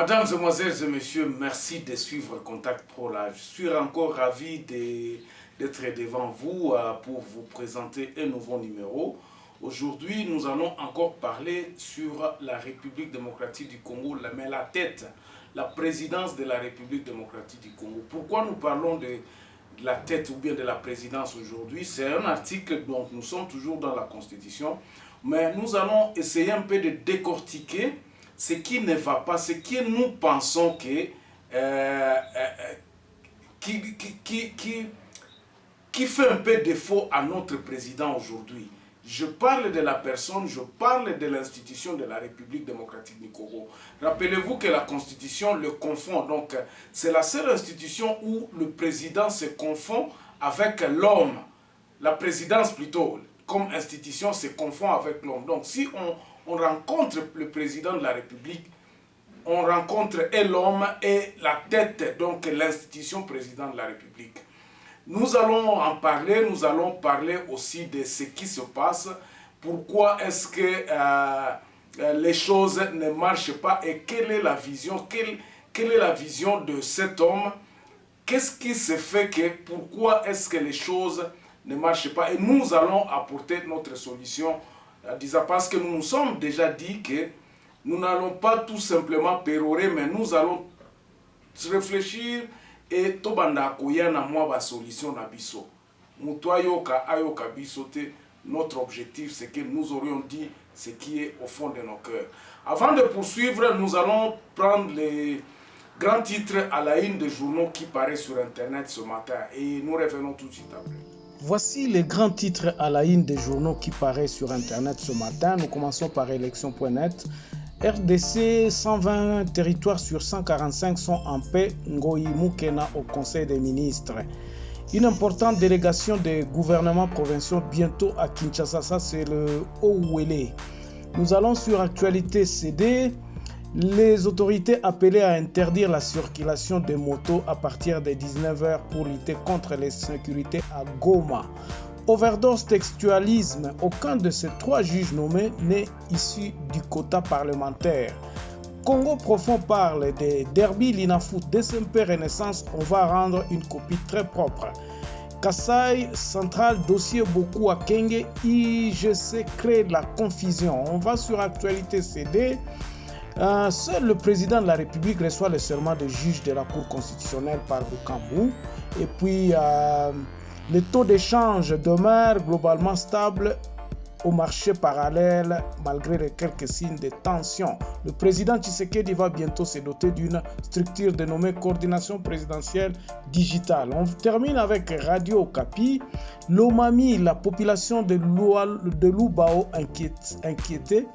Mesdames, Mesdemoiselles et Messieurs, merci de suivre Contact Pro Live. Je suis encore ravi d'être devant vous pour vous présenter un nouveau numéro. Aujourd'hui, nous allons encore parler sur la République démocratique du Congo, mais la tête, la présidence de la République démocratique du Congo. Pourquoi nous parlons de la tête ou bien de la présidence aujourd'hui? C'est un article, donc nous sommes toujours dans la Constitution, mais nous allons essayer un peu de décortiquer ce qui ne va pas, ce que nous pensons que qui fait un peu défaut à notre président aujourd'hui. Je parle de la personne, je parle de l'institution de la République démocratique du Congo. Rappelez-vous que la Constitution le confond. Donc, c'est la seule institution où le président se confond avec l'homme. La présidence, plutôt, comme institution, se confond avec l'homme. Donc, si on rencontre le président de la République, on rencontre et l'homme et la tête, donc l'institution président de la République. Nous allons en parler, nous allons parler aussi de ce qui se passe, pourquoi est-ce que les choses ne marchent pas et quelle est la vision, quelle est la vision de cet homme, qu'est-ce qui se fait que, pourquoi est-ce que les choses ne marchent pas. Et nous allons apporter notre solution, parce que nous nous sommes déjà dit que nous n'allons pas tout simplement pérorer, mais nous allons réfléchir et tobanda koya na mwa ba solution na biso. Mutoyoka ayoka bisote. Notre objectif, c'est que nous aurions dit ce qui est au fond de nos cœurs. Avant de poursuivre, nous allons prendre les grands titres à la une des journaux qui paraissent sur Internet ce matin et nous revenons tout de suite après. Voici les grands titres à la une des journaux qui paraissent sur Internet ce matin. Nous commençons par élection.net. RDC, 120 territoires sur 145 sont en paix. Ngoyi Mukena au Conseil des ministres. Une importante délégation des gouvernements provinciaux bientôt à Kinshasa, ça c'est le Ouélé. Nous allons sur Actualité CD. Les autorités appelées à interdire la circulation des motos à partir des 19h pour lutter contre l'insécurité à Goma. Overdose textualisme, aucun de ces trois juges nommés n'est issu du quota parlementaire. Congo Profond parle des derby Linafoot, SMP Renaissance, on va rendre une copie très propre. Kassai Central, dossier beaucoup à Kenge, IGC crée de la confusion. On va sur Actualité CD. Seul le président de la République reçoit le serment de juge de la Cour constitutionnelle par Bukambu. Et puis, le taux d'échange demeure globalement stable au marché parallèle malgré les quelques signes de tension. Le président Tshisekedi va bientôt se doter d'une structure dénommée Coordination présidentielle digitale. On termine avec Radio Okapi. Lomami, la population de Lubao inquiétée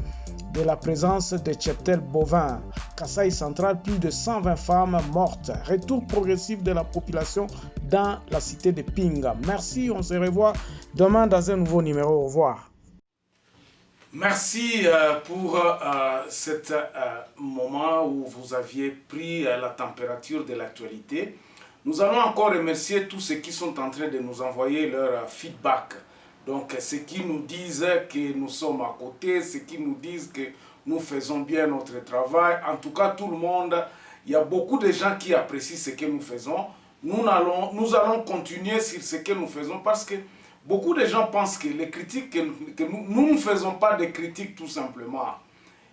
de la présence de cheptels bovins. Kassai Central, plus de 120 femmes mortes. Retour progressif de la population dans la cité de Pinga. Merci, on se revoit demain dans un nouveau numéro. Au revoir. Merci pour cet moment où vous aviez pris la température de l'actualité. Nous allons encore remercier tous ceux qui sont en train de nous envoyer leur feedback. Donc, ceux qui nous disent que nous sommes à côté, ceux qui nous disent que nous faisons bien notre travail. En tout cas, tout le monde, il y a beaucoup de gens qui apprécient ce que nous faisons. Nous allons continuer sur ce que nous faisons parce que beaucoup de gens pensent que les critiques, que nous ne faisons pas de critiques tout simplement.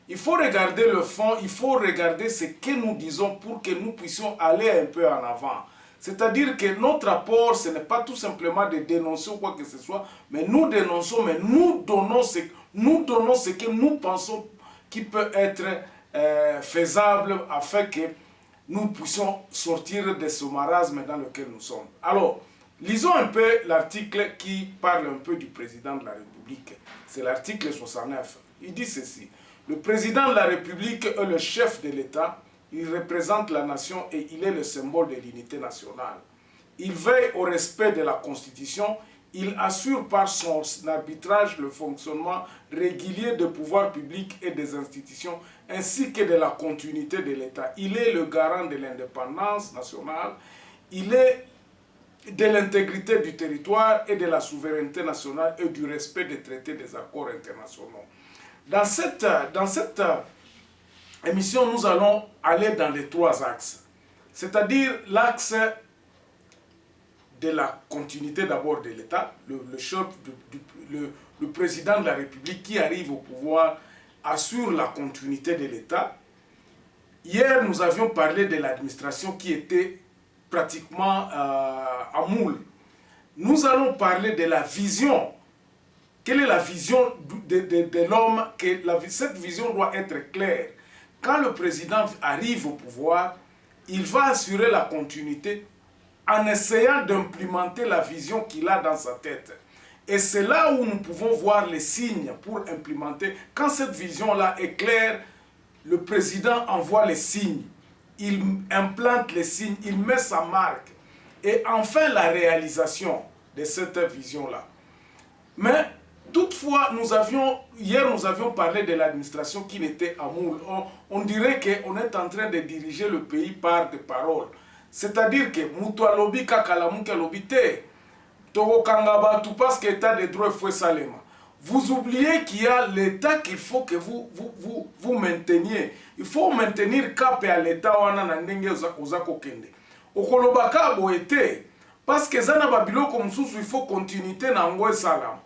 Il faut regarder le fond, il faut regarder ce que nous disons pour que nous puissions aller un peu en avant. C'est-à-dire que notre apport, ce n'est pas tout simplement de dénoncer ou quoi que ce soit, mais nous dénonçons, mais nous donnons ce que nous pensons qui peut être faisable afin que nous puissions sortir de ce marasme dans lequel nous sommes. Alors, lisons un peu l'article qui parle un peu du président de la République. C'est l'article 69. Il dit ceci. Le président de la République est le chef de l'État. Il représente la nation et il est le symbole de l'unité nationale. Il veille au respect de la Constitution. Il assure par son arbitrage le fonctionnement régulier des pouvoirs publics et des institutions, ainsi que de la continuité de l'État. Il est le garant de l'indépendance nationale. Il est de l'intégrité du territoire et de la souveraineté nationale et du respect des traités et des accords internationaux. Dans cette émission, nous allons aller dans les 3 axes. C'est-à-dire l'axe de la continuité d'abord de l'État, le chef, le président de la République qui arrive au pouvoir assure la continuité de l'État. Hier, nous avions parlé de l'administration qui était pratiquement à moule. Nous allons parler de la vision. Quelle est la vision de l'homme? Cette vision doit être claire. Quand le président arrive au pouvoir, il va assurer la continuité en essayant d'implémenter la vision qu'il a dans sa tête. Et c'est là où nous pouvons voir les signes pour implémenter. Quand cette vision-là est claire, le président envoie les signes. Il implante les signes, il met sa marque. Et enfin, la réalisation de cette vision-là. Mais toutefois, hier nous avions parlé de l'administration qui n'était à moule. On dirait qu'on est en train de diriger le pays par des paroles. C'est-à-dire que Moutoua Lobi Kakalamuka Lobi Te, Togo Kangaba, tout parce que l'État de droit faut salema. Vous oubliez qu'il y a l'État qu'il faut que vous mainteniez. Il faut maintenir cap à l'État wana na ndenge ozako kende. Okolobaka boete parce que zana babilo comme sous il faut continuité na ngoe salam.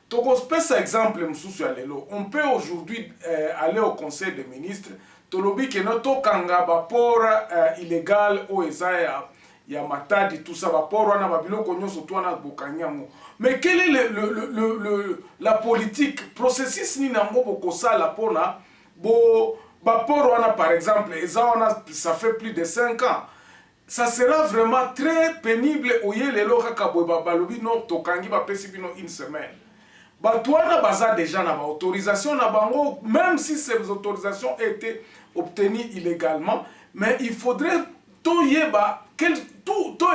Togo spèce exemple msusu ya lelo. On peut aujourd'hui aller au conseil des ministres. Tolobi que notre kanga bapor illégal o ezaya ya matadi tout ça bapor wana babilo konyo surtout na bokanyango. Mais quelle est la politique processus ni nango bokosa la pona bo bapor wana par exemple ezana ça fait plus de 5 ans. Ça sera vraiment très pénible oye lelo kaka boba balobi no tokangi ba pesi bino une semaine. Batouana baza déjà na ba autorisation na bango, même si ces autorisations étaient obtenues illégalement, mais il faudrait tout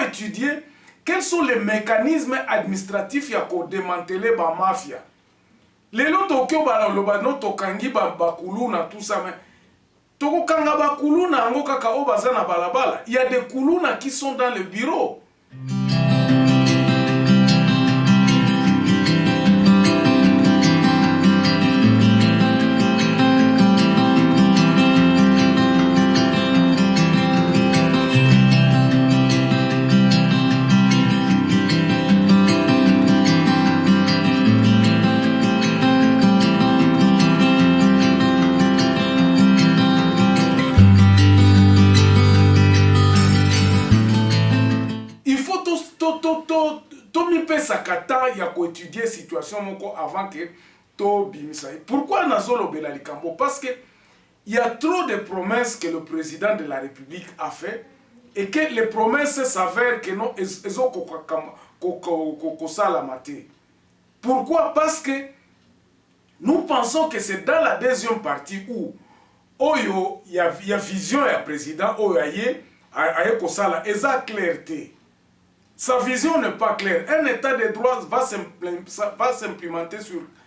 étudier quels sont les mécanismes administratifs ya ko démanteler ba mafia. Les loto kyo ba loba no tokangi ba bakulu na tout ça mais toko kanga bakulu na ngo kaka o baza na balabala. Il y a des kuluna qui sont dans le bureau. Sakata ya ko étudier situation moko avant que to bimisa. Pourquoi nazolo bela likambo? Parce que il y a trop de promesses que le président de la République a fait et que les promesses s'avèrent que non ezo ko sala maté. Pourquoi? Parce que nous pensons que c'est dans la deuxième partie où oyo il y a vision ya président oyo aye ko sala eza clarté. Sa vision n'est pas claire. Un état de droit va s'implémenter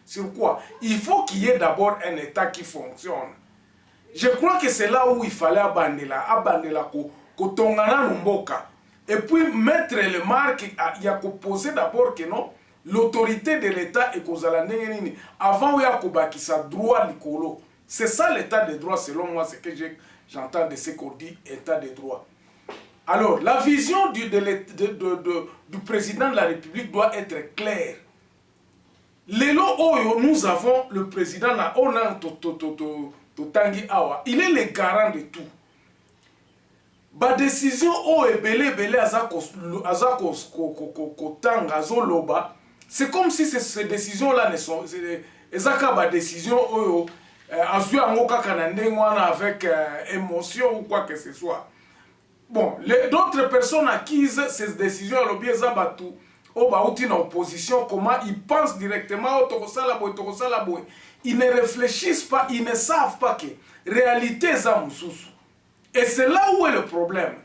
sur quoi? Il faut qu'il y ait d'abord un état qui fonctionne. Je crois que c'est là où il fallait abandela kotongana numboka. Et puis mettre le marque, il y a poser d'abord que non, l'autorité de l'état est kozala nini avant il y a kobakisa droit likolo. C'est ça l'état de droit selon moi, c'est que j'entends de ce qu'on dit état de droit. Alors, la vision du président de la République doit être claire. Lelo oyo, nous avons le président na Onan Totangi Awa. Il est le garant de tout. Ba décision o ebele azako tanga azoloba. C'est comme si ces décisions-là ne sont ezaka ba décision oyo azu yango kaka na ndengwana avec émotion ou quoi que ce soit. Bon, d'autres personnes acquises ces décisions à l'objet Zabatu, au baouti en opposition, comment ils pensent directement au Tokosalaboy. Ils ne réfléchissent pas, ils ne savent pas que réalité Zamoussous. Et c'est là où est le problème.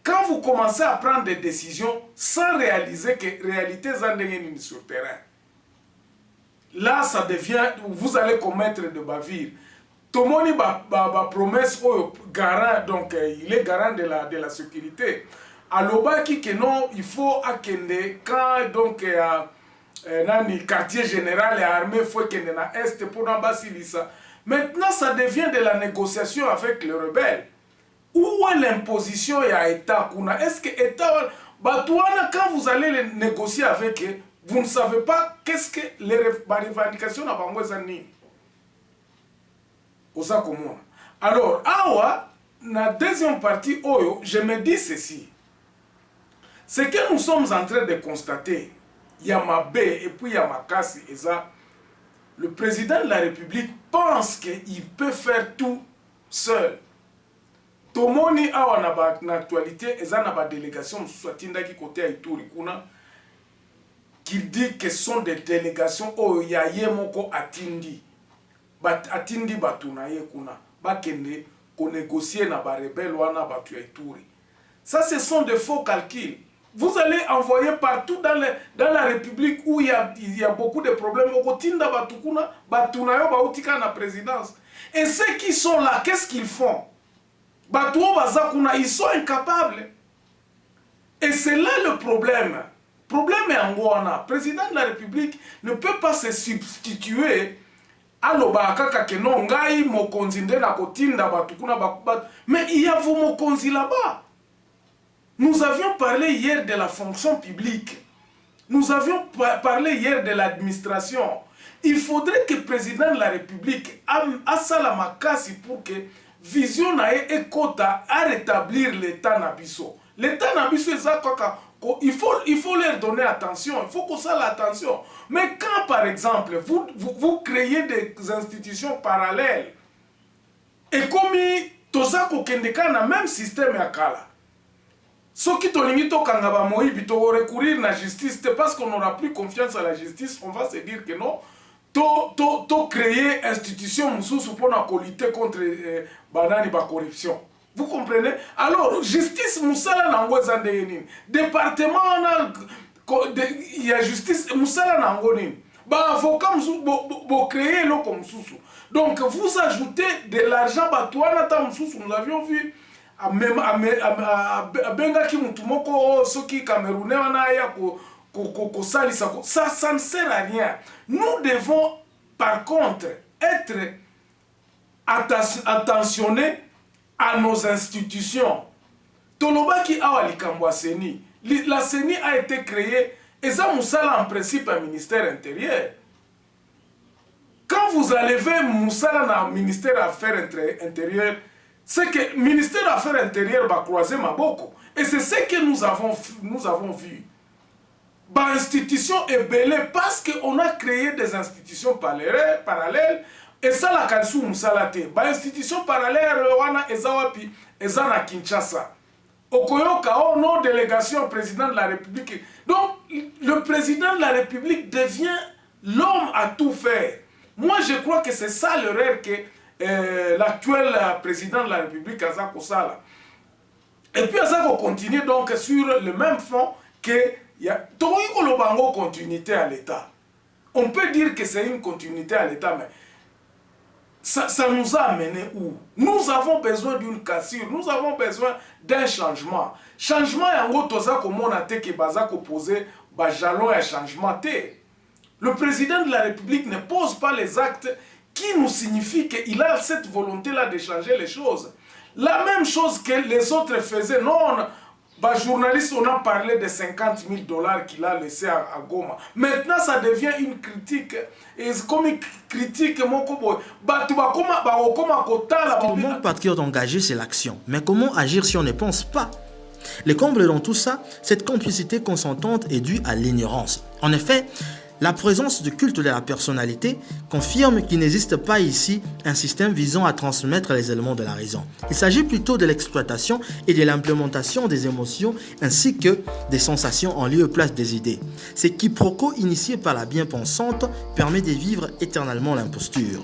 Quand vous commencez à prendre des décisions sans réaliser que réalité Zandengeni sur le terrain, là ça devient, vous allez commettre de bavures. Tomoni ba promesse au garant, donc il est garant de la sécurité. Aloba qui que non, il faut akende quand donc nani quartier général et armée faut kende na est pour n'abasilisa. Maintenant, ça devient de la négociation avec les rebelles. Où est l'imposition et à l'État? Est-ce que l'État... Quand vous allez les négocier avec eux, vous ne savez pas qu'est-ce que les revendications n'ont pas ni. Alors, awa, dans la deuxième partie, je me dis ceci. Ce que nous sommes en train de constater, il y a Mabé et puis il y a Makassi, et ça, le président de la République pense qu'il peut faire tout seul. Tomoni awa na actualité, et ça na ba délégation Mswatinda qui côté à Ituri kuna, qui dit que ce sont des délégations ya yemoko atindi. Atindi batunaye kuna, bakende ko négocier na ba rebelle wana batu ya Ituri. Ça, ce sont des faux calculs. Vous allez envoyer partout dans la République où il y a beaucoup de problèmes. La présidence. Et ceux qui sont là, qu'est-ce qu'ils font? Ils sont incapables. Et c'est là le problème. Le problème est en Gouana. Le président de la République ne peut pas se substituer à l'Obaka non ngai mokonzi na kotinda batukuna bakubatu. Mais il y a vos mokonzi là-bas. Nous avions parlé hier de la fonction publique. Nous avions parlé hier de l'administration. Il faudrait que le président de la République a salamakasi pour que vision et quota à rétablir l'État Nabiso. L'État Nabiso, il faut leur donner attention. Il faut qu'on sache l'attention. Mais quand, par exemple, vous créez des institutions parallèles, et comme Tozako Kendeka na même système à Kala, ce qui recourir à la justice, c'est parce qu'on n'aura plus confiance à la justice, on va se dire que non, to créer institution pour lutter contre banani ba corruption. Vous comprenez? Alors, justice Moussala Nangozandeyeni, département il y a justice Moussala Nangonin. Ba avocat bo créer lo comme sousou. Donc vous ajoutez de l'argent batouana ta moussou, nous avions vu bengaki mutu moko soki camerounais wana ya ko salisa ça ne sert à rien. Nous devons par contre être attentionnés à nos institutions. Tolobaki awa likambo seni, la CENI a été créée et ça Moussala en principe un ministère intérieur. Quand vous enlevez Moussala dans le ministère des Affaires intérieures, c'est que le ministère des Affaires intérieures va croiser Maboko. Et c'est ce que nous avons vu. L'institution est belle parce qu'on a créé des institutions parallèles. Et ça, la Kalsou Moussalate. L'institution parallèle, Rwanda et Zawapi, et Zana Kinshasa. Okoyoka, au nom de délégation au président de la République. Donc, le président de la République devient l'homme à tout faire. Moi, je crois que c'est ça l'erreur que l'actuel président de la République, Azako Sala. Et puis Azako continue donc sur le même fond que il y a une continuité à l'État. On peut dire que c'est une continuité à l'État, mais ça nous a amené où? Nous avons besoin d'une cassure, nous avons besoin d'un changement. Changement, en gros, comme on a été que Bazako posé, jalon et changement. Le président de la République ne pose pas les actes qui nous signifie qu'il a cette volonté-là de changer les choses. La même chose que les autres faisaient. Non, journaliste, on a parlé de 50 000 $ qu'il a laissé à Goma. Maintenant, ça devient une critique. Et comme une critique, Pour le monde patriote engagé, c'est l'action. Mais comment agir si on ne pense pas? Le comble dans tout ça, cette complicité consentante est due à l'ignorance. En effet, la présence du culte de la personnalité confirme qu'il n'existe pas ici un système visant à transmettre les éléments de la raison. Il s'agit plutôt de l'exploitation et de l'implémentation des émotions ainsi que des sensations en lieu et place des idées. Ce quiproquo initié par la bien-pensante permet de vivre éternellement l'imposture.